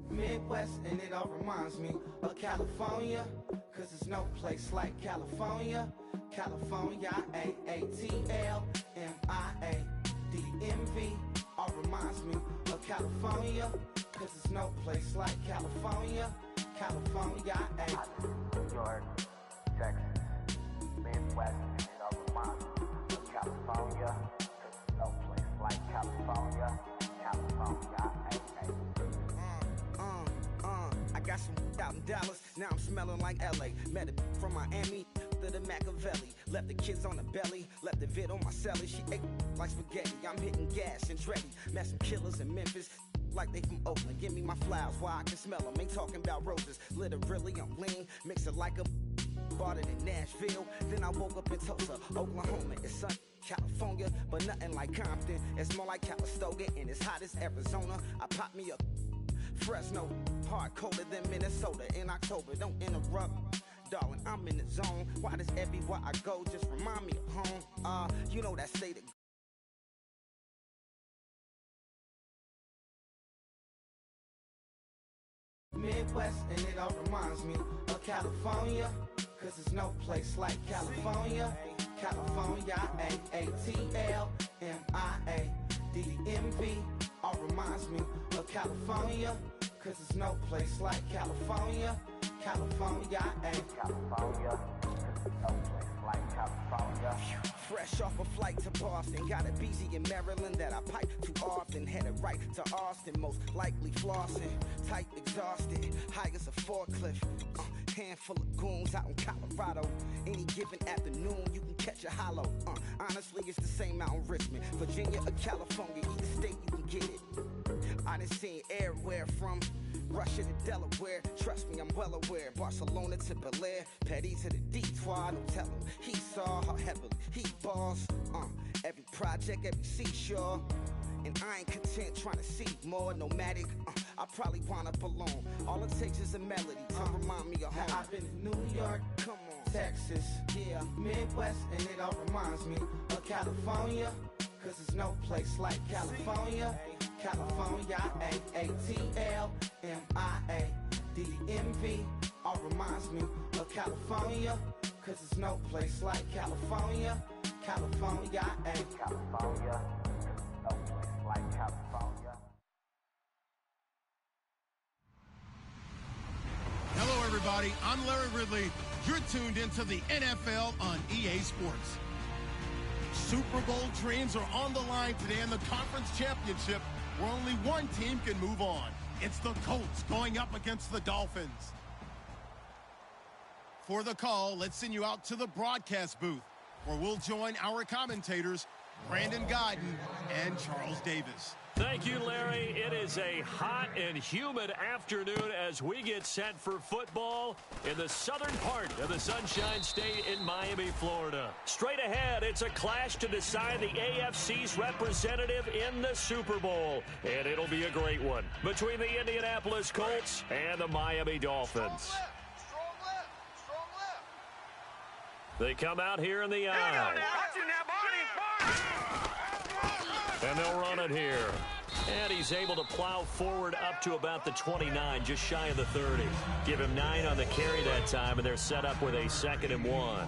Midwest, and it all reminds me of California, cause there's no place like California. California, AATLMIADMV, all reminds me of California, cause there's no place like California. California, New York, Texas, Midwest, and it all reminds me of California, cause there's no place like California. California, I got some out in Dallas, now I'm smelling like LA. Met a from Miami to the Machiavelli. Left the kids on the belly, left the vid on my celly. She ate like spaghetti, I'm hitting gas and Dreddy. Met some killers in Memphis, like they from Oakland. Give me my flowers while I can smell them. Ain't talking about roses, literally I'm lean. Mix it like a bought it in Nashville. Then I woke up in Tulsa, Oklahoma. It's sun, California, but nothing like Compton. It's more like Calistoga, and it's hot as Arizona. I pop me a Fresno, hard colder than Minnesota in October. Don't interrupt, darling, I'm in the zone. Why does everywhere I go just remind me of home? You know that state of Midwest, and it all reminds me of California, cause there's no place like California. California, AATLMIADMV, all reminds me of California, cause there's no place like California. California, California, no place like California. Fresh off a flight to Boston, got a BZ in Maryland that I pipe too often. Headed right to Austin, most likely flossing. Tight, exhausted, high as a forklift. Handful of goons out in Colorado. Any given afternoon, you can catch a hollow. Honestly, it's the same out in Richmond, Virginia or California. Either state, you can get it. I done seen everywhere from Russia to Delaware. Trust me, I'm well aware. Barcelona to Bel Air, Petty to the Detroit. Don't tell him he saw how heavily he balls. Every project, every seashore. And I ain't content trying to see more nomadic. I probably wind up alone. All it takes is a melody to remind me of home. I've been to New York, come on, Texas, yeah, Midwest, and it all reminds me of California, cause there's no place like California. California, AATLMIADMV, all reminds me of California, cause there's no place like California. California, California, no place like California. Hello, everybody. I'm Larry Ridley. You're tuned into the NFL on EA Sports. Super Bowl dreams are on the line today in the Conference Championship, where only one team can move on. It's the Colts going up against the Dolphins. For the call, let's send you out to the broadcast booth, where we'll join our commentators, Brandon Guyton and Charles Davis. Thank you, Larry. It is a hot and humid afternoon as we get set for football in the southern part of the Sunshine State in Miami, Florida. Straight ahead, it's a clash to decide the AFC's representative in the Super Bowl. And it'll be a great one between the Indianapolis Colts and the Miami Dolphins. Strong left. They come out here in the eye. And they'll run it here. And he's able to plow forward up to about the 29, just shy of the 30. Give him 9 on the carry that time, and they're set up with a 2nd and 1.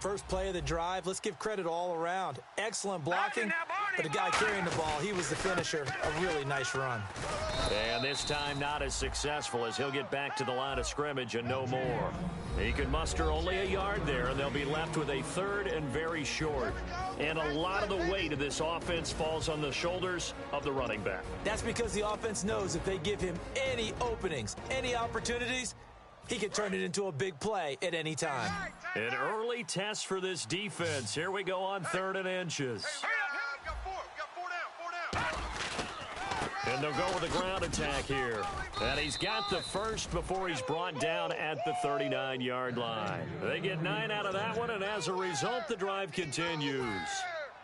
First play of the drive, let's give credit all around. Excellent blocking, but the guy carrying the ball, he was the finisher. A really nice run. And this time not as successful as he'll get back to the line of scrimmage and no more. He can muster only a yard there, and they'll be left with a 3rd and very short. And a lot of the weight of this offense falls on the shoulders of the running back. That's because the offense knows if they give him any openings, any opportunities, he can turn it into a big play at any time. An early test for this defense. Here we go on 3rd and inches. And they'll go with a ground attack here. And he's got the first before he's brought down at the 39-yard line. They get 9 out of that one, and as a result, the drive continues.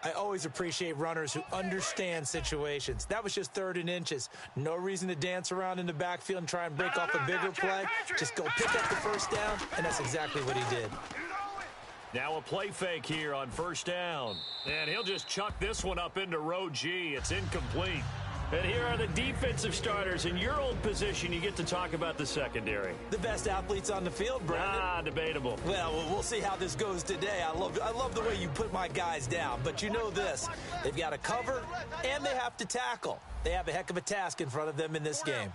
I always appreciate runners who understand situations. That was just 3rd and inches. No reason to dance around in the backfield and try and break off a bigger play. Just go pick up the first down, and that's exactly what he did. Now a play fake here on 1st down. And he'll just chuck this one up into row G. It's incomplete. And here are the defensive starters. In your old position, you get to talk about the secondary. The best athletes on the field, Brandon. Debatable. Well, we'll see how this goes today. I love the way you put my guys down. But you know this. They've got to cover, and they have to tackle. They have a heck of a task in front of them in this game.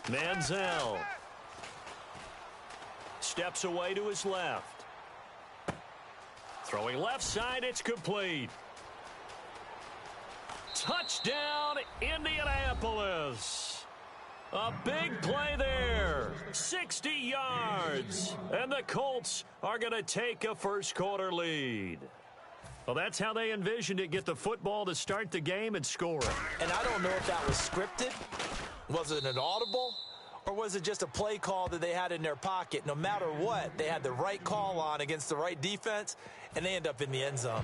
Manziel steps away to his left. Throwing left side, it's complete. Touchdown, Indianapolis. A big play there. 60 yards. And the Colts are going to take a first-quarter lead. Well, that's how they envisioned it. Get the football to start the game and score it. And I don't know if that was scripted. Was it an audible? Or was it just a play call that they had in their pocket? No matter what, they had the right call on against the right defense, and they end up in the end zone.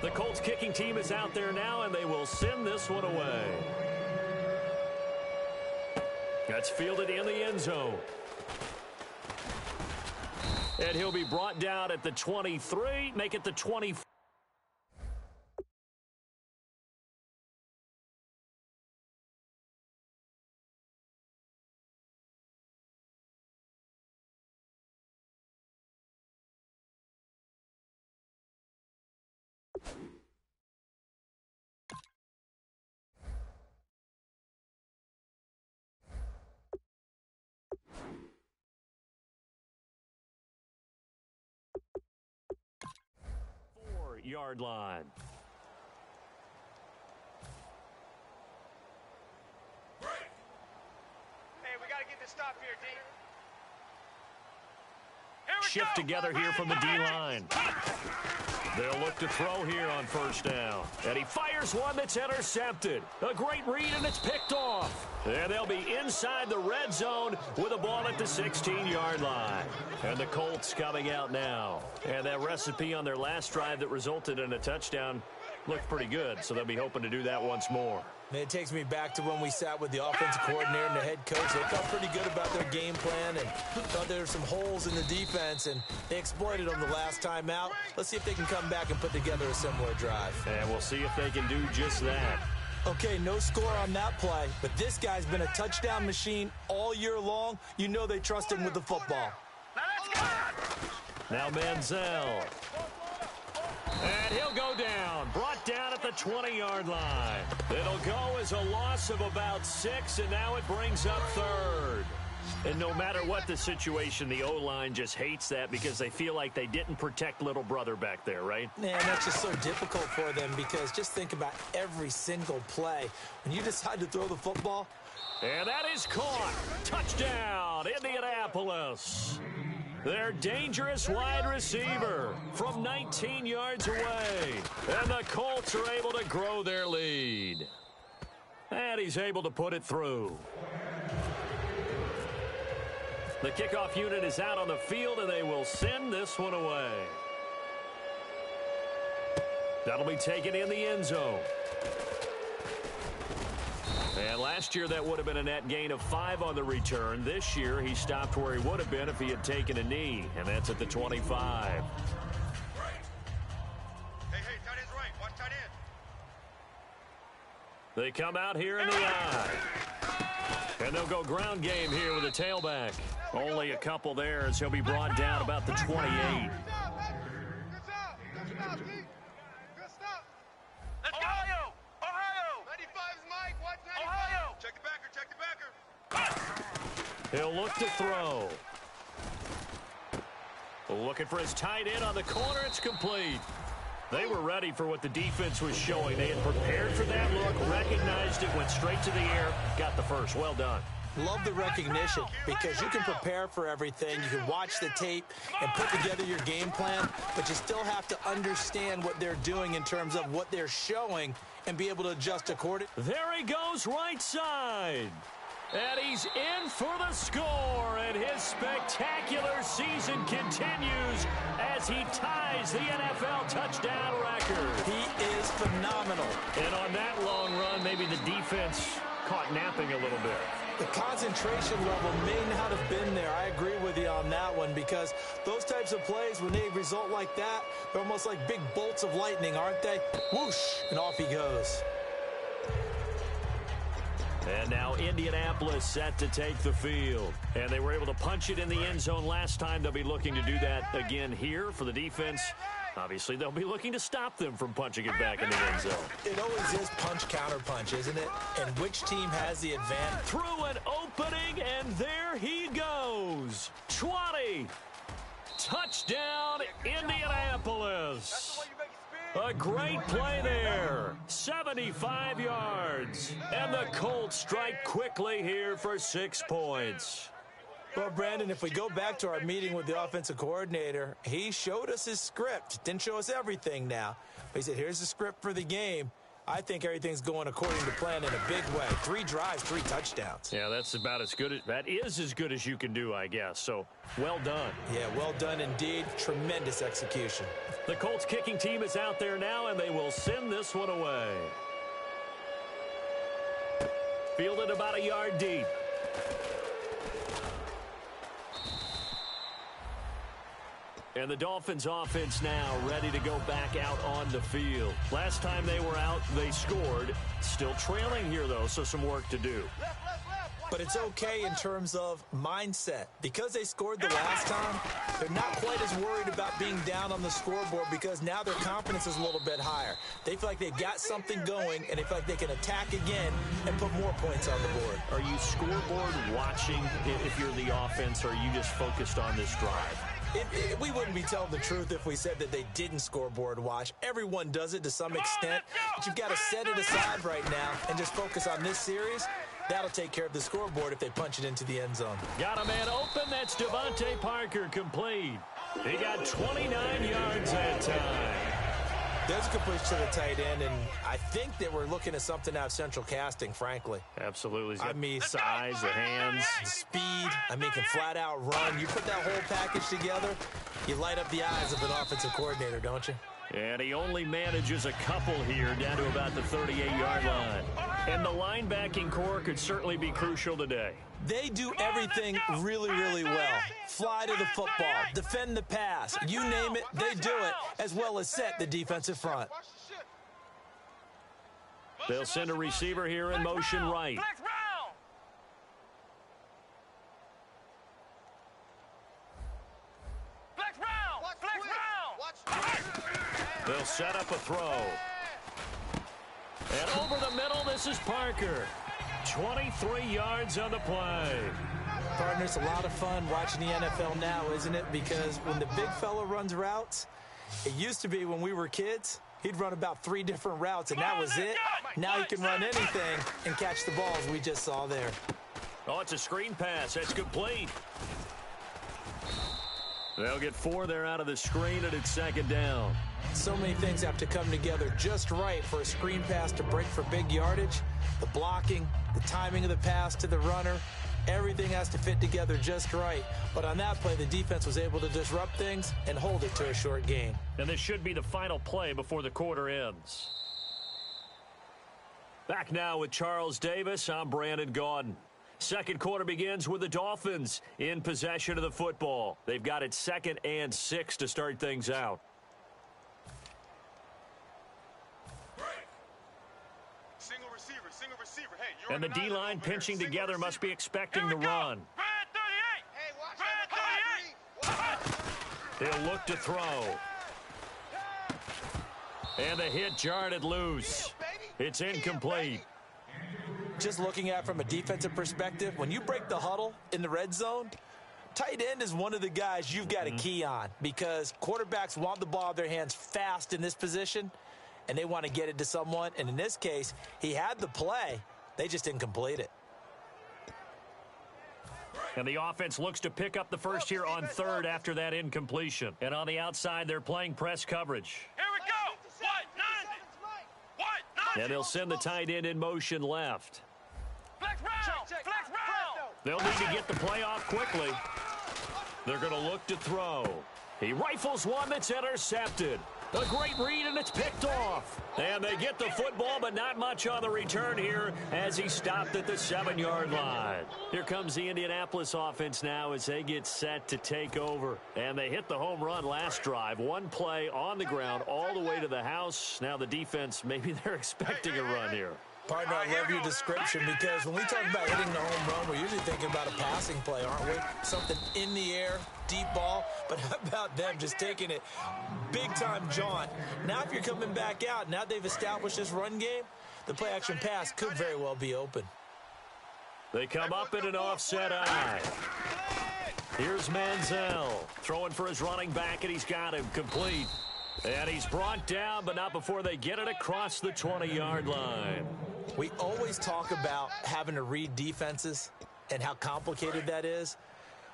The Colts kicking team is out there now, and they will send this one away. That's fielded in the end zone. And he'll be brought down at the 23, make it the 24. Yard line. Hey, we got to get this stop here, D. Shift together here from the D-line. They'll look to throw here on first down. And he fires one that's intercepted. A great read, and it's picked off. And they'll be inside the red zone with a ball at the 16-yard line. And the Colts coming out now. And that recipe on their last drive that resulted in a touchdown looked pretty good, so they'll be hoping to do that once more. It takes me back to when we sat with the offensive coordinator and the head coach. They felt pretty good about their game plan and thought there were some holes in the defense, and they exploited them the last time out. Let's see if they can come back and put together a similar drive. And we'll see if they can do just that. Okay, no score on that play, but this guy's been a touchdown machine all year long. You know they trust him with the football. Now Manziel. And he'll go down. Brought down at the 20-yard line. It'll go as a loss of about 6, and now it brings up third. And no matter what the situation, the O-line just hates that because they feel like they didn't protect little brother back there, right? Man, that's just so difficult for them because just think about every single play. When you decide to throw the football. And that is caught. Touchdown, Indianapolis. Their dangerous wide receiver from 19 yards away. And the Colts are able to grow their lead. And he's able to put it through. The kickoff unit is out on the field, and they will send this one away. That'll be taken in the end zone. And last year, that would have been a net gain of 5 on the return. This year, he stopped where he would have been if he had taken a knee, and that's at the 25. Hey, tight end's right. Watch tight end. They come out here in the I. And they'll go ground game here with a tailback. Only a couple there as he'll be brought down about the 28. Good stop. Good stop, D. Good stop. Let's Ohio. Go. Ohio. 95's Mike. Watch 95. Ohio. Check the backer. He'll look to throw. Looking for his tight end on the corner. It's complete. They were ready for what the defense was showing. They had prepared for that look, recognized it, went straight to the air, got the first. Well done. Love the recognition because you can prepare for everything. You can watch the tape and put together your game plan, but you still have to understand what they're doing in terms of what they're showing and be able to adjust accordingly. There he goes right side. And he's in for the score, and his spectacular season continues as he ties the NFL touchdown record. He is phenomenal. And on that long run, maybe the defense caught napping a little bit. The concentration level may not have been there. I agree with you on that one, because those types of plays, when they result like that, they're almost like big bolts of lightning, aren't they? Whoosh, and off he goes. And now Indianapolis set to take the field. And they were able to punch it in the end zone last time. They'll be looking to do that again here for the defense. Obviously, they'll be looking to stop them from punching it back in the end zone. It always is punch-counter-punch, isn't it? And which team has the advantage? Through an opening, and there he goes. 20. Touchdown, Indianapolis. A great play there. 75 yards. And the Colts strike quickly here for 6 points. Well, Brandon, if we go back to our meeting with the offensive coordinator, he showed us his script. Didn't show us everything now. But he said, here's the script for the game. I think everything's going according to plan in a big way. 3 drives, 3 touchdowns. Yeah, that's about as good. That is as good as you can do, I guess. So, well done. Yeah, well done indeed. Tremendous execution. The Colts kicking team is out there now, and they will send this one away. Fielded about a yard deep. And the Dolphins offense now ready to go back out on the field. Last time they were out, they scored. Still trailing here, though, so some work to do. But it's okay in terms of mindset. Because they scored the last time, they're not quite as worried about being down on the scoreboard, because now their confidence is a little bit higher. They feel like they've got something going, and they feel like they can attack again and put more points on the board. Are you scoreboard watching if you're the offense, or are you just focused on this drive? We wouldn't be telling the truth if we said that they didn't scoreboard watch. Everyone does it to some extent, but you've got to set it aside right now and just focus on this series. That'll take care of the scoreboard if they punch it into the end zone. Got a man open. That's Devontae Parker, complete. He got 29 yards that time. There's a completion to the tight end, and I think that we're looking at something out of central casting, frankly. Absolutely. I mean, size, the hands, the speed. I mean, can flat out run. You put that whole package together, you light up the eyes of an offensive coordinator, don't you? And he only manages a couple here down to about the 38-yard line. And the linebacking core could certainly be crucial today. They do everything really, really well. Fly to the football, defend the pass, you name it, they do it, as well as set the defensive front. They'll send a receiver here in motion right. They'll set up a throw. And over the middle, this is Parker. 23 yards on the play. Partners, a lot of fun watching the NFL now, isn't it? Because when the big fella runs routes, it used to be when we were kids, he'd run about 3 different routes, and that was it. Now he can run anything and catch the balls we just saw there. Oh, it's a screen pass. That's complete. They'll get 4 there out of the screen, and it's second down. So many things have to come together just right for a screen pass to break for big yardage. The blocking, the timing of the pass to the runner, everything has to fit together just right. But on that play, the defense was able to disrupt things and hold it to a short gain. And this should be the final play before the quarter ends. Back now with Charles Davis. I'm Brandon Gaudin. Second quarter begins with the Dolphins in possession of the football. They've got it 2nd and 6 to start things out. Single receiver. Hey, and the D-line pinching together must be expecting the run. He'll look to throw. And the hit jarred loose. It's incomplete. Just looking at it from a defensive perspective, when you break the huddle in the red zone, tight end is one of the guys you've got to key on, because quarterbacks want the ball out of their hands fast in this position, and they want to get it to someone. And in this case, he had the play. They just didn't complete it. And the offense looks to pick up the first here on 3rd after that incompletion. And on the outside, they're playing press coverage. Here we go. What? And they'll send the tight end in motion left. Flex round. They'll need to get the play off quickly. They're going to look to throw. He rifles one that's intercepted. A great read, and it's picked off. And they get the football, but not much on the return here as he stopped at the 7-yard line. Here comes the Indianapolis offense now as they get set to take over. And they hit the home run last drive. One play on the ground all the way to the house. Now the defense, maybe they're expecting a run here. Partner, I love your description because when we talk about hitting the home run, we're usually thinking about a passing play, aren't we? Something in the air, deep ball. But how about them just taking it big-time jaunt? Now if you're coming back out, now they've established this run game, the play-action pass could very well be open. They come up in an offset eye. Here's Manziel throwing for his running back, and he's got him complete. And he's brought down, but not before they get it across the 20-yard line. We always talk about having to read defenses and how complicated that is.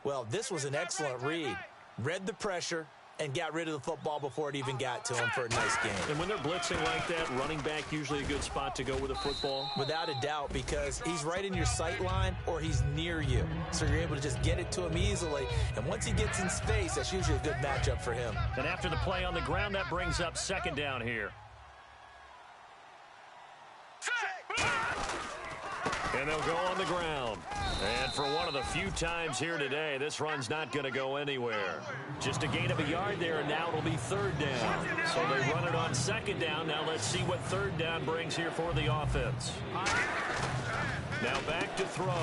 Well, this was an excellent read. Read the pressure and got rid of the football before it even got to him for a nice game. And when they're blitzing like that, running back usually a good spot to go with a football? Without a doubt, because he's right in your sight line or he's near you. So you're able to just get it to him easily. And once he gets in space, that's usually a good matchup for him. And after the play on the ground, that brings up 2nd down here. And they'll go on the ground. And for one of the few times here today, this run's not going to go anywhere. Just a gain of a yard there, and now it'll be 3rd down. So they run it on 2nd down. Now let's see what 3rd down brings here for the offense. Now back to throw.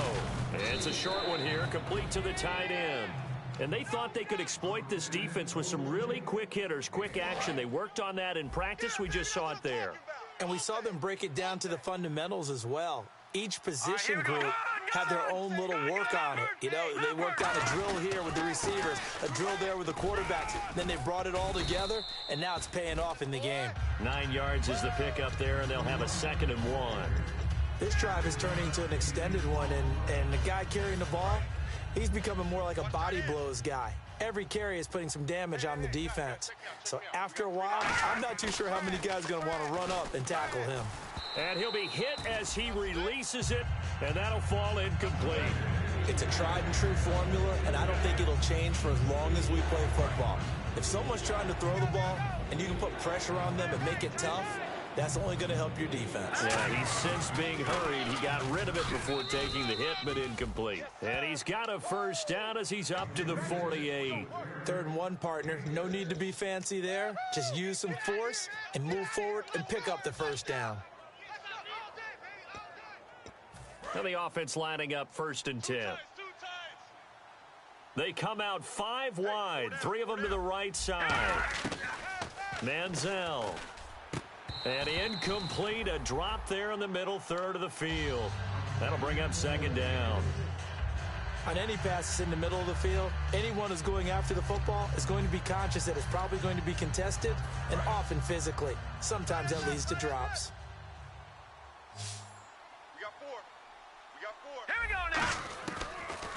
It's a short one here, complete to the tight end. And they thought they could exploit this defense with some really quick hitters, quick action. They worked on that in practice. We just saw it there. And we saw them break it down to the fundamentals as well. Each position group had their own little work on it. You know, they worked on a drill here with the receivers, a drill there with the quarterbacks. Then they brought it all together, and now it's paying off in the game. 9 yards is the pickup there, and they'll have a 2nd and 1. This drive is turning into an extended one, and the guy carrying the ball, he's becoming more like a body blows guy. Every carry is putting some damage on the defense. So after a while, I'm not too sure how many guys are going to want to run up and tackle him. And he'll be hit as he releases it, and that'll fall incomplete. It's a tried-and-true formula, and I don't think it'll change for as long as we play football. If someone's trying to throw the ball, and you can put pressure on them and make it tough, that's only going to help your defense. Yeah, he's since being hurried. He got rid of it before taking the hit, but incomplete. And he's got a 1st down as he's up to the 48. 3rd and 1, partner. No need to be fancy there. Just use some force and move forward and pick up the 1st down. And the offense lining up 1st and 10. They come out 5 wide, 3 of them to the right side. Manziel. And incomplete, a drop there in the middle 3rd of the field. That'll bring up 2nd down. On any passes in the middle of the field, anyone who's going after the football is going to be conscious that it's probably going to be contested and often physically. Sometimes that leads to drops.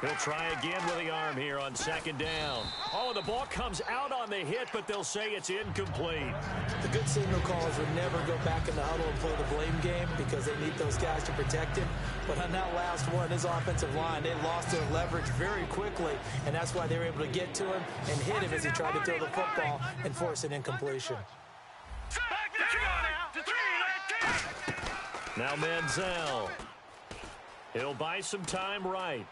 He'll try again with the arm here on 2nd down. Oh, the ball comes out on the hit, but they'll say it's incomplete. The good signal callers would never go back in the huddle and play the blame game because they need those guys to protect him. But on that last one, his offensive line, they lost their leverage very quickly, and that's why they were able to get to him and hit him as he tried to throw the football and force an incompletion. Now Manziel. He'll buy some time right.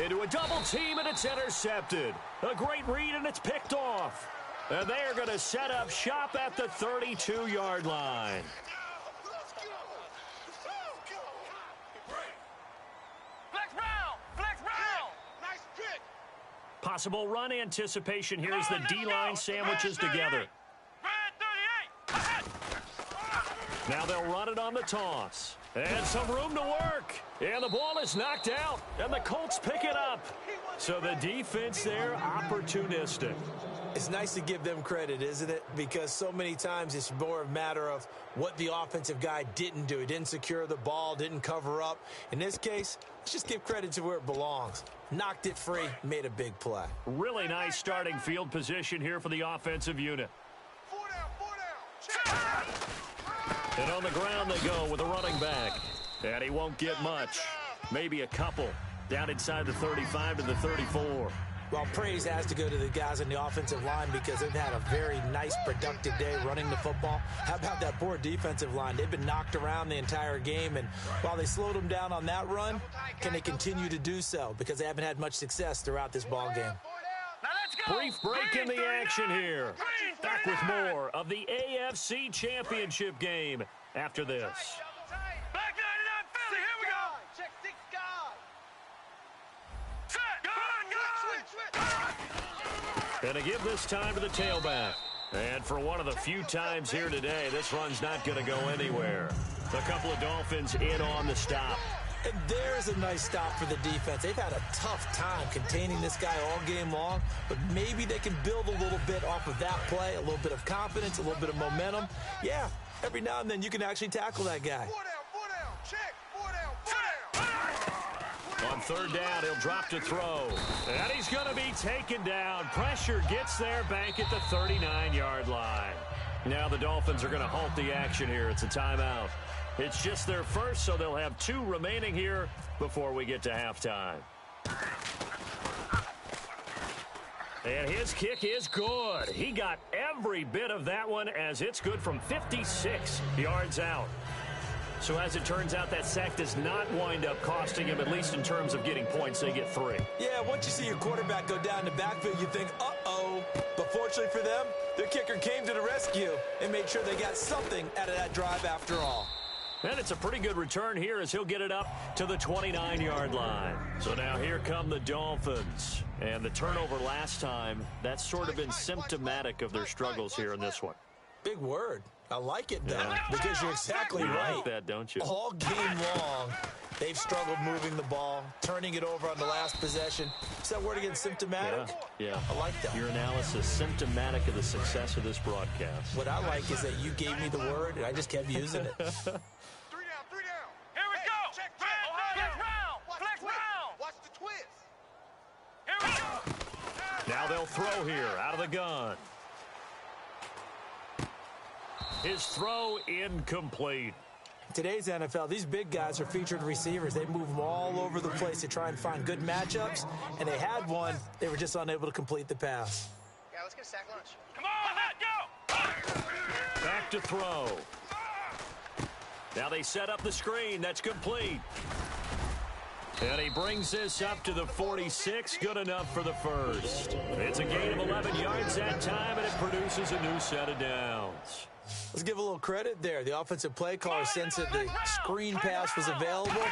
Into a double team, and it's intercepted. A great read, and it's picked off. And they are going to set up shop at the 32-yard line. Possible run anticipation here as the D-line sandwiches together. Now they'll run it on the toss. And some room to work. And the ball is knocked out. And the Colts pick it up. So the defense there, opportunistic. It's nice to give them credit, isn't it? Because so many times it's more a matter of what the offensive guy didn't do. He didn't secure the ball, didn't cover up. In this case, let's just give credit to where it belongs. Knocked it free, made a big play. Really nice starting field position here for the offensive unit. 4 down. And on the ground they go with a running back. And he won't get much. Maybe a couple. Down inside the 35 to the 34. Well, praise has to go to the guys on the offensive line because they've had a very nice, productive day running the football. How about that poor defensive line? They've been knocked around the entire game, and while they slowed them down on that run, can they continue to do so? Because they haven't had much success throughout this ball game. Brief break in the action here. Back with more of the AFC Championship game after this. Back 99 Philly, here we go. Check 6 guys. And to give this time to the tailback. And for one of the few times here today, this run's not going to go anywhere. A couple of Dolphins in on the stop. And there's a nice stop for the defense. They've had a tough time containing this guy all game long, but maybe they can build a little bit off of that play, a little bit of confidence, a little bit of momentum. Yeah, every now and then you can actually tackle that guy. 4 down, check, 4 down. On third down, he'll drop to throw. And he's going to be taken down. Pressure gets there, bank at the 39-yard line. Now the Dolphins are going to halt the action here. It's a timeout. It's just their first, so they'll have 2 remaining here before we get to halftime. And his kick is good. He got every bit of that one as it's good from 56 yards out. So as it turns out, that sack does not wind up costing him, at least in terms of getting points. They get 3. Yeah, once you see your quarterback go down the backfield, you think, uh-oh. But fortunately for them, their kicker came to the rescue and made sure they got something out of that drive after all. And it's a pretty good return here as he'll get it up to the 29-yard line. So now here come the Dolphins. And the turnover last time, that's sort of been symptomatic of their struggles here in this one. Big word. I like it, though, because you're exactly right. You like that, don't you? All game long, they've struggled moving the ball, turning it over on the last possession. Is that word again, symptomatic? Yeah. I like that. Your analysis, symptomatic of the success of this broadcast. What I like is that you gave me the word, and I just kept using it. 3 down. Here we go. Check, flex round. Watch the twist. Here we go. Now they'll throw here out of the gun. His throw incomplete. Today's NFL, these big guys are featured receivers. They move them all over the place to try and find good matchups, and they had one. They were just unable to complete the pass. Yeah, let's get a sack lunch. Come on, go. Back to throw. Now they set up the screen. That's complete. And he brings this up to the 46. Good enough for the first. It's a gain of 11 yards that time, and it produces a new set of downs. Let's give a little credit there. The offensive play caller sensed that the screen pass was available.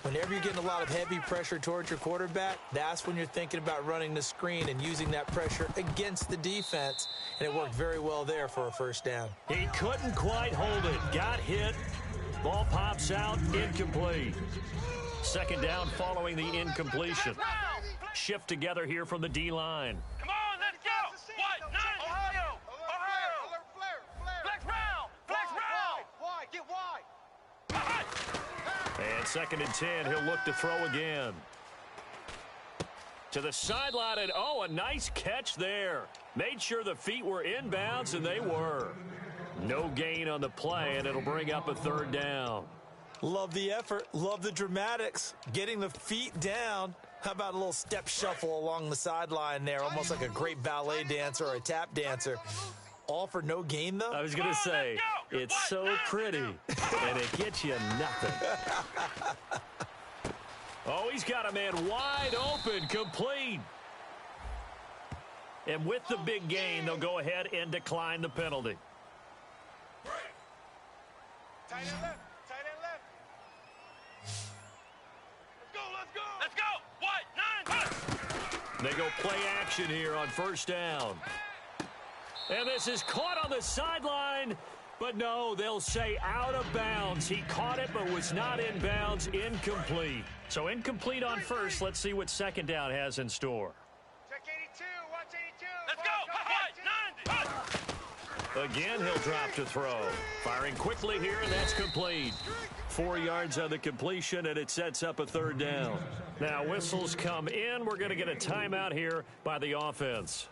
Whenever you're getting a lot of heavy pressure towards your quarterback, that's when you're thinking about running the screen and using that pressure against the defense. And it worked very well there for a first down. He couldn't quite hold it. Got hit. Ball pops out. Incomplete. Second down following the incompletion. Shift together here from the D-line. Come on, let's go. What? 9. Ohio. Flex round. Wide. Get wide. And second and 10. He'll look to throw again. To the sideline, and a nice catch there. Made sure the feet were inbounds, and they were. No gain on the play, and it'll bring up a third down. Love the effort. Love the dramatics. Getting the feet down. How about a little step shuffle along the sideline there, almost like a great ballet dancer or a tap dancer. All for no gain, though? I was going to say, it's so pretty, and it gets you nothing. Oh, he's got a man wide open, complete. And with the big gain, they'll go ahead and decline the penalty. Tight end left. Let's go. What? 9. They go play action here on first down. And this is caught on the sideline. But no, they'll say out of bounds. He caught it but was not in bounds. Incomplete. So incomplete on first. Let's see what second down has in store. Check 82. Watch 82. Let's go. What? 9. Again, he'll drop to throw. Firing quickly here, and that's complete. 4 yards on the completion, and it sets up a third down. Now, whistles come in. We're going to get a timeout here by the offense.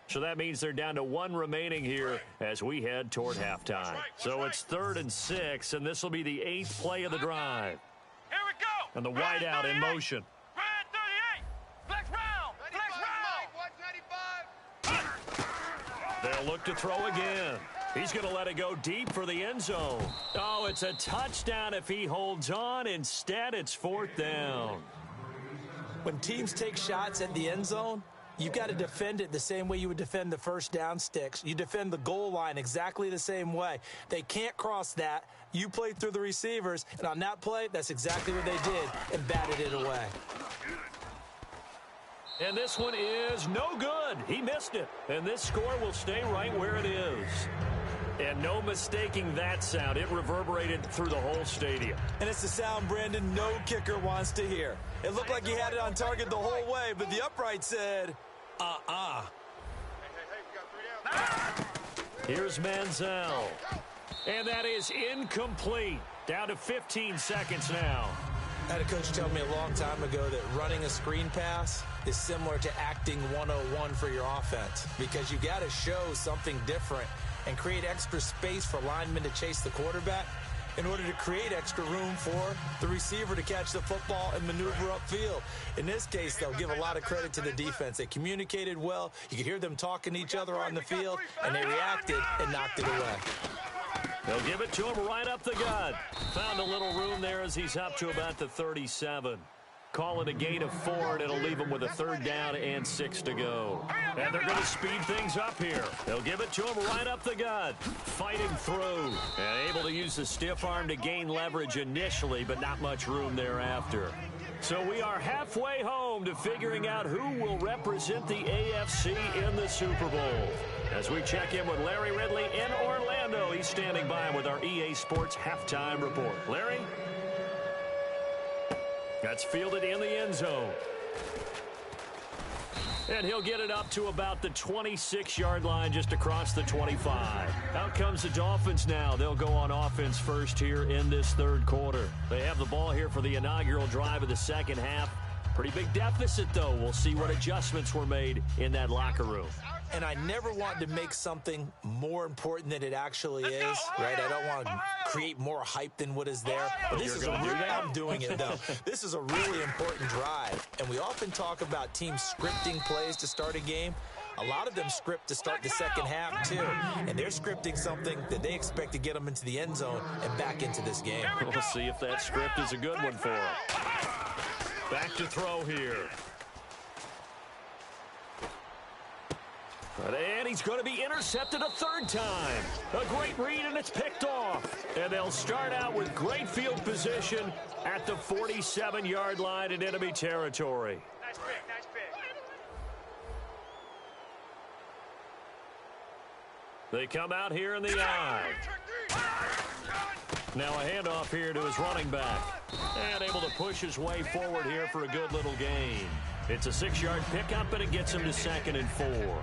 So that means they're down to 1 remaining here as we head toward halftime. So it's 3rd and 6, and this will be the 8th play of the drive. Here we go. And the wideout in motion. Red 38. Flex round. They'll look to throw again. He's going to let it go deep for the end zone. Oh, it's a touchdown if he holds on. Instead, it's 4th down. When teams take shots at the end zone, you've got to defend it the same way you would defend the first down sticks. You defend the goal line exactly the same way. They can't cross that. You played through the receivers, and on that play, that's exactly what they did and batted it away. And this one is no good. He missed it. And this score will stay right where it is. And no mistaking that sound. It reverberated through the whole stadium. And it's the sound, Brandon, no kicker wants to hear. It looked like he had it on target the whole way, but the upright said, Hey, we got 3 down. Here's Manziel. And that is incomplete. Down to 15 seconds now. I had a coach tell me a long time ago that running a screen pass is similar to acting 101 for your offense, because you got to show something different and create extra space for linemen to chase the quarterback in order to create extra room for the receiver to catch the football and maneuver upfield. In this case, though, give a lot of credit to the defense. They communicated well. You could hear them talking to each other on the field, and they reacted and knocked it away. They'll give it to him right up the gut. Found a little room there as he's up to about the 37. Call it a gain of 4, and it'll leave him with a 3rd down and 6 to go. And they're going to speed things up here. They'll give it to him right up the gut. Fighting through. And able to use the stiff arm to gain leverage initially, but not much room thereafter. So we are halfway home to figuring out who will represent the AFC in the Super Bowl. As we check in with Larry Ridley in Orlando, he's standing by with our EA Sports Halftime Report. Larry? That's fielded in the end zone. And he'll get it up to about the 26-yard line, just across the 25. Out comes the Dolphins now. They'll go on offense first here in this 3rd quarter. They have the ball here for the inaugural drive of the second half. Pretty big deficit, though. We'll see what adjustments were made in that locker room. And I never want to make something more important than it actually is, right? I don't want to create more hype than what is there. But this is I'm doing it, though. This is a really important drive. And we often talk about teams scripting plays to start a game. A lot of them script to start the second half, too. And they're scripting something that they expect to get them into the end zone and back into this game. We'll see if that script is a good one for them. Back to throw here. And he's going to be intercepted a 3rd time. A great read, and it's picked off. And they'll start out with great field position at the 47-yard line in enemy territory. Nice pick, nice pick. They come out here in the eye. Now a handoff here to his running back. And able to push his way forward here for a good little gain. It's a 6-yard pickup, and it gets him to 2nd and 4.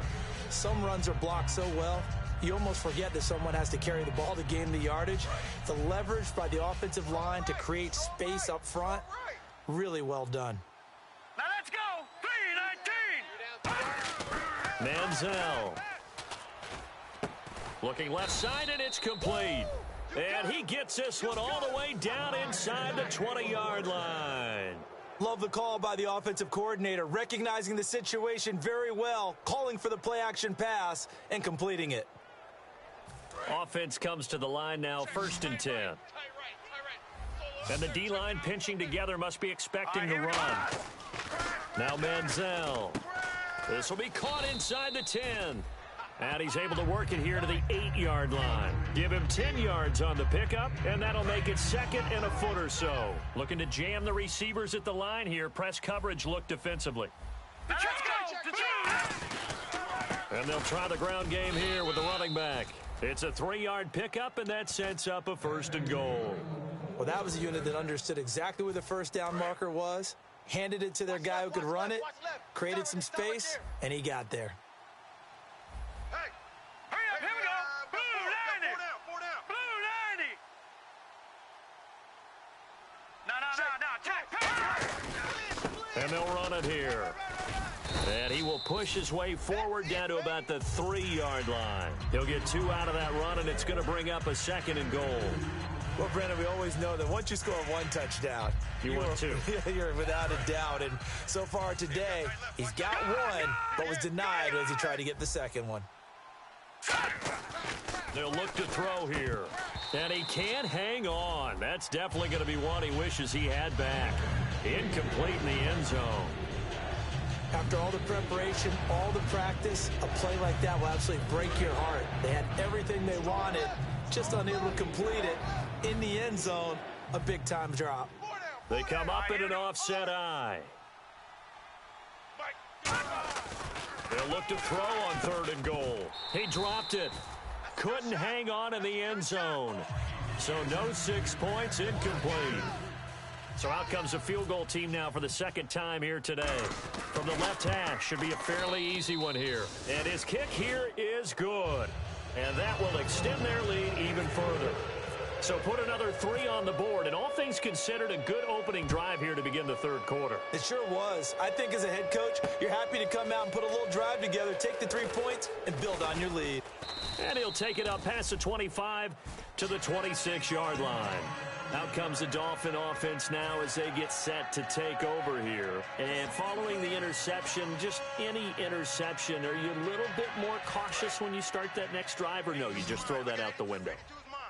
Some runs are blocked so well, you almost forget that someone has to carry the ball to gain the yardage. The leverage by the offensive line to create space up front, really well done. Now let's go. 3-19. Manziel. Looking left side, and it's complete. And he gets this one all the way down inside the 20-yard line. Love the call by the offensive coordinator, recognizing the situation very well, calling for the play-action pass, and completing it. Offense comes to the line now, 1st and 10. And the D-line pinching together, must be expecting the run. Now Manziel. This will be caught inside the 10. And he's able to work it here to the 8-yard line. Give him 10 yards on the pickup, and that'll make it 2nd and a foot or so. Looking to jam the receivers at the line here. Press coverage look defensively. Let's go. And they'll try the ground game here with the running back. It's a 3-yard pickup, and that sets up a 1st and goal. Well, that was a unit that understood exactly where the 1st down marker was, handed it to their guy who could run it, created some space, and he got there. Hey, hurry up, here we go. Blue 90. 4 down. Blue 90. No. And they'll run it here. And he will push his way forward down to about the 3-yard line. He'll get 2 out of that run, and it's going to bring up a 2nd and goal. Well, Brandon, we always know that once you score 1 touchdown, you want 2. You're without a doubt. And so far today, he's got 1, but was denied as he tried to get the 2nd one. They'll look to throw here. And he can't hang on. That's definitely going to be one he wishes he had back. Incomplete in the end zone. After all the preparation, all the practice, a play like that will absolutely break your heart. They had everything they wanted, just unable to complete it. In the end zone, a big-time drop. They come up in an offset eye. They'll look to throw on 3rd and goal. He dropped it. Couldn't hang on in the end zone. So no 6 points, incomplete. So out comes a field goal team now for the second time here today. From the left hash, should be a fairly easy one here. And his kick here is good. And that will extend their lead even further. So put another 3 on the board, and all things considered, a good opening drive here to begin the 3rd quarter. It sure was. I think as a head coach, you're happy to come out and put a little drive together, take the 3 points, and build on your lead. And he'll take it up past the 25 to the 26-yard line. Out comes the Dolphin offense now as they get set to take over here. And following the interception, just any interception, are you a little bit more cautious when you start that next drive, or no, you just throw that out the window?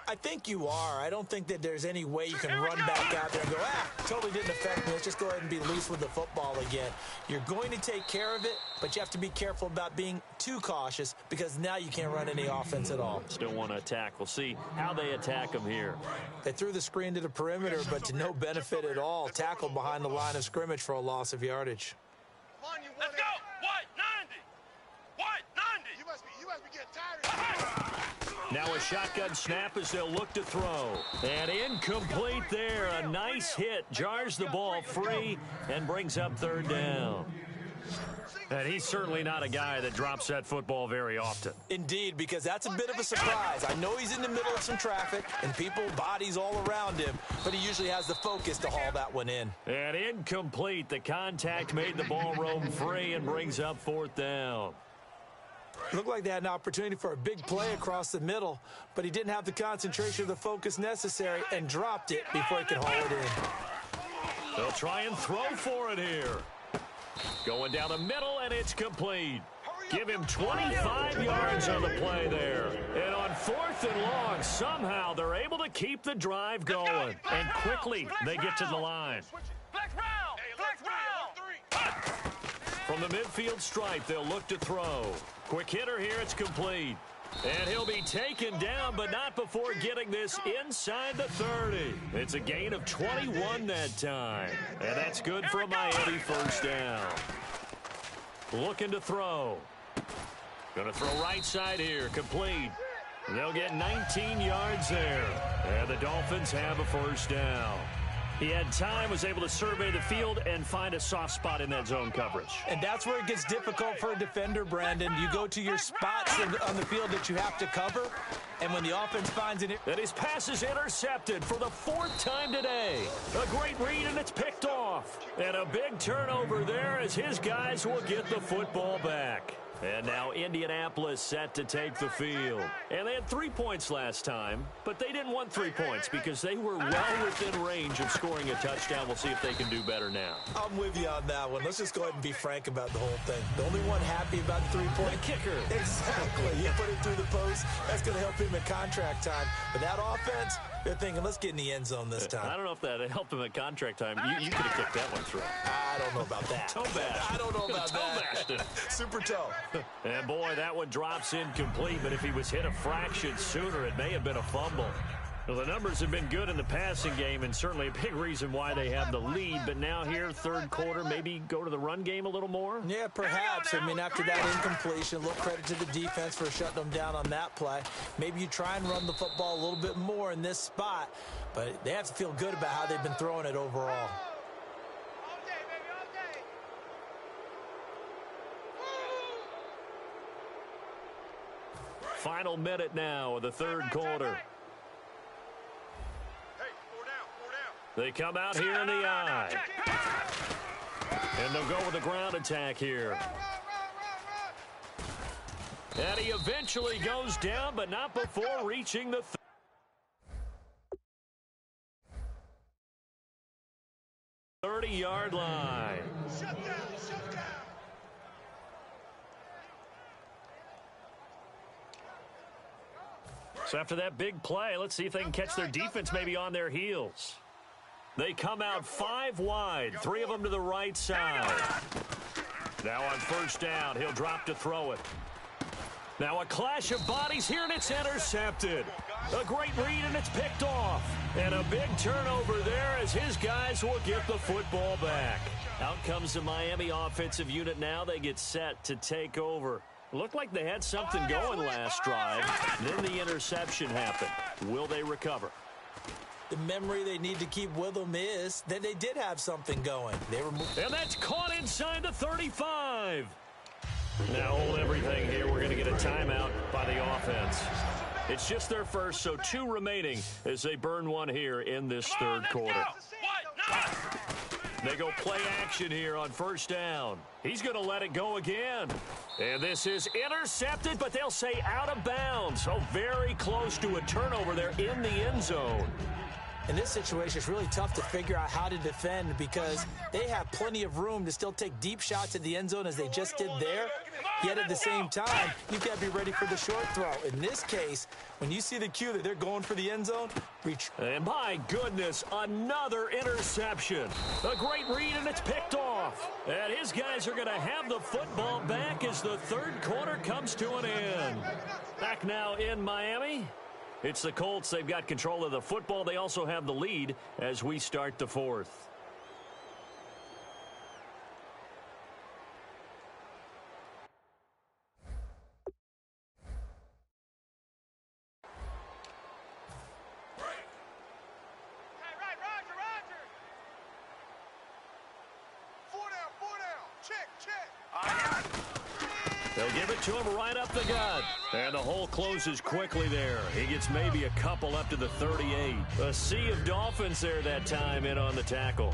I think you are. I don't think that there's any way you can run back out there and go, totally didn't affect me. Let's just go ahead and be loose with the football again. You're going to take care of it, but you have to be careful about being too cautious because now you can't run any offense at all. Still want to attack. We'll see how they attack them here. They threw the screen to the perimeter, but to no benefit at all. Tackled behind the line of scrimmage for a loss of yardage. Let's go! What? 90! What? 90! You must be getting tired. Now a shotgun snap as they'll look to throw. And incomplete there. A nice hit. Jars the ball free and brings up 3rd down. And he's certainly not a guy that drops that football very often. Indeed, because that's a bit of a surprise. I know he's in the middle of some traffic and people, bodies all around him, but he usually has the focus to haul that one in. And incomplete. The contact made the ball roam free and brings up 4th down. Looked like they had an opportunity for a big play across the middle, but he didn't have the concentration or the focus necessary and dropped it before he could haul it in. They'll try and throw for it here. Going down the middle, and it's complete. Give him 25 yards on the play there. And on 4th and long, somehow they're able to keep the drive going. And quickly, they get to the line. From the midfield stripe, they'll look to throw. Quick hitter here, it's complete. And he'll be taken down, but not before getting this inside the 30. It's a gain of 21 that time. And that's good for a Miami 1st down. Looking to throw. Going to throw right side here, complete. They'll get 19 yards there. And the Dolphins have a 1st down. He had time, was able to survey the field and find a soft spot in that zone coverage. And that's where it gets difficult for a defender, Brandon. You go to your spots on the field that you have to cover, and when the offense finds it... And his pass is intercepted for the 4th time today. A great read, and it's picked off. And a big turnover there as his guys will get the football back. And now Indianapolis set to take the field. And they had 3 points last time, but they didn't want 3 points because they were well within range of scoring a touchdown. We'll see if they can do better now. I'm with you on that one. Let's just go ahead and be frank about the whole thing. The only one happy about the 3-point kicker. Exactly. You put it through the post. That's going to help him at contract time. But that offense, they're thinking, let's get in the end zone this time. I don't know if that helped him at contract time. You could have kicked that one through. I don't know about that. Toe bash. I don't know about that. Super toe. And boy, that one drops incomplete, but if he was hit a fraction sooner, it may have been a fumble. Well, the numbers have been good in the passing game, and certainly a big reason why they have the lead. But now here, 3rd quarter, maybe go to the run game a little more? Yeah, perhaps. I mean, after that incompletion, a little credit to the defense for shutting them down on that play. Maybe you try and run the football a little bit more in this spot, but they have to feel good about how they've been throwing it overall. Final minute now of the 3rd quarter. They come out here in the eye. And they'll go with a ground attack here. And he eventually goes down, but not before reaching the 30-yard line. Shut down. So after that big play, let's see if they can catch their defense maybe on their heels. They come out 5 wide, 3 of them to the right side. Now on first down, he'll drop to throw it. Now a clash of bodies here, and it's intercepted. A great read, and it's picked off. And a big turnover there as his guys will get the football back. Out comes the Miami offensive unit now. They get set to take over. Looked like they had something going last drive. Then the interception happened. Will they recover? The memory they need to keep with them is that they did have something going. And that's caught inside the 35. Now hold everything here. We're going to get a timeout by the offense. It's just their first, so 2 remaining as they burn one here in this third quarter. They go play action here on first down. He's going to let it go again. And this is intercepted, but they'll say out of bounds. So very close to a turnover there in the end zone. In this situation, it's really tough to figure out how to defend because they have plenty of room to still take deep shots at the end zone as they just did there. Yet at the same time, you've got to be ready for the short throw. In this case, when you see the cue that they're going for the end zone, reach. And my goodness, another interception. A great read, and it's picked off. And his guys are going to have the football back as the third quarter comes to an end. Back now in Miami. It's the Colts. They've got control of the football. They also have the lead as we start the fourth. They'll give it to him right up the gut. And the hole closes quickly there. He gets maybe a couple up to the 38. A sea of Dolphins there that time in on the tackle.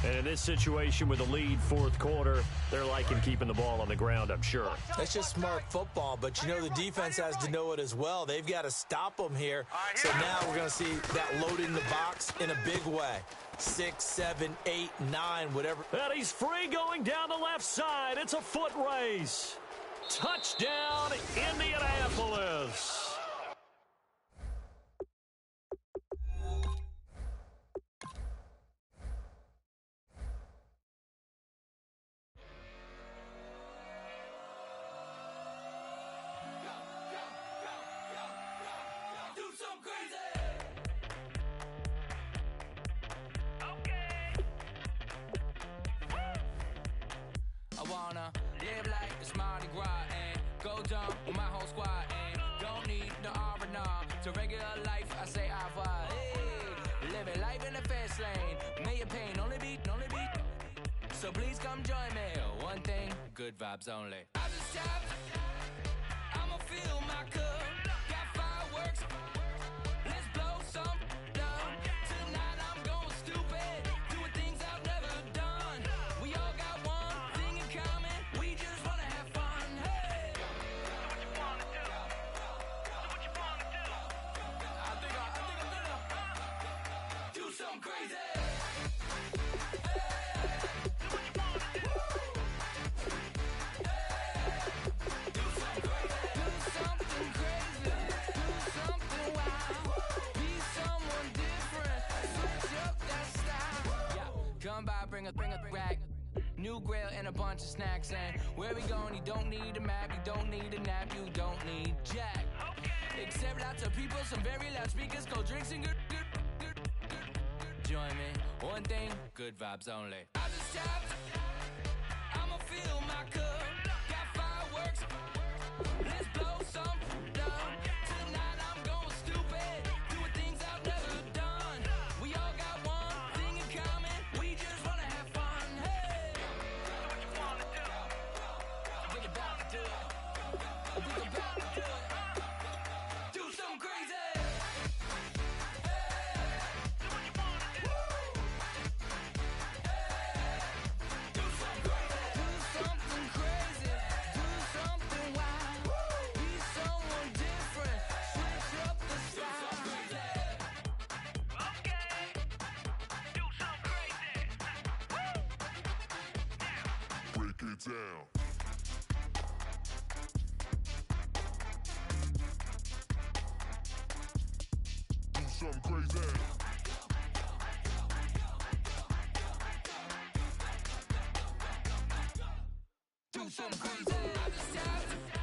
And in this situation with the lead fourth quarter, they're liking keeping the ball on the ground, I'm sure. That's just smart football, but you know the defense has to know it as well. They've got to stop them here. So now we're going to see that load in the box in a big way. 6, 7, 8, 9, whatever. And he's free going down the left side. It's a foot race. Touchdown, Indianapolis. So please come join me. One thing, good vibes only. I just tapped. I'ma fill my cup. Got fireworks. Let's blow some down. Tonight I'm going stupid. Doing things I've never done. We all got one thing in common. We just wanna have fun. Hey. Do what you wanna do. Do what you wanna do. I think I'm gonna do something crazy. Bring a rack, new grill and a bunch of snacks. And where we going, you don't need a map, you don't need a nap, you don't need jack. Except lots of people, some very loud speakers, cold drinks and good. Join me, one thing, good vibes only. I just tapped, I'ma fill my cup. Got fireworks, let's blow some down. Tonight I'm going stupid, doing things I've never done. We all got one thing in common. We just wanna have fun. Hey, do what you wanna do. Think about to do it. Think about to do it. Do something crazy. Hey, do what you wanna do. Hey, do something crazy. Do something crazy. Do something wild. Be someone different. Switch up the style. Okay. Do something crazy. Break it down. something crazy. Do something crazy.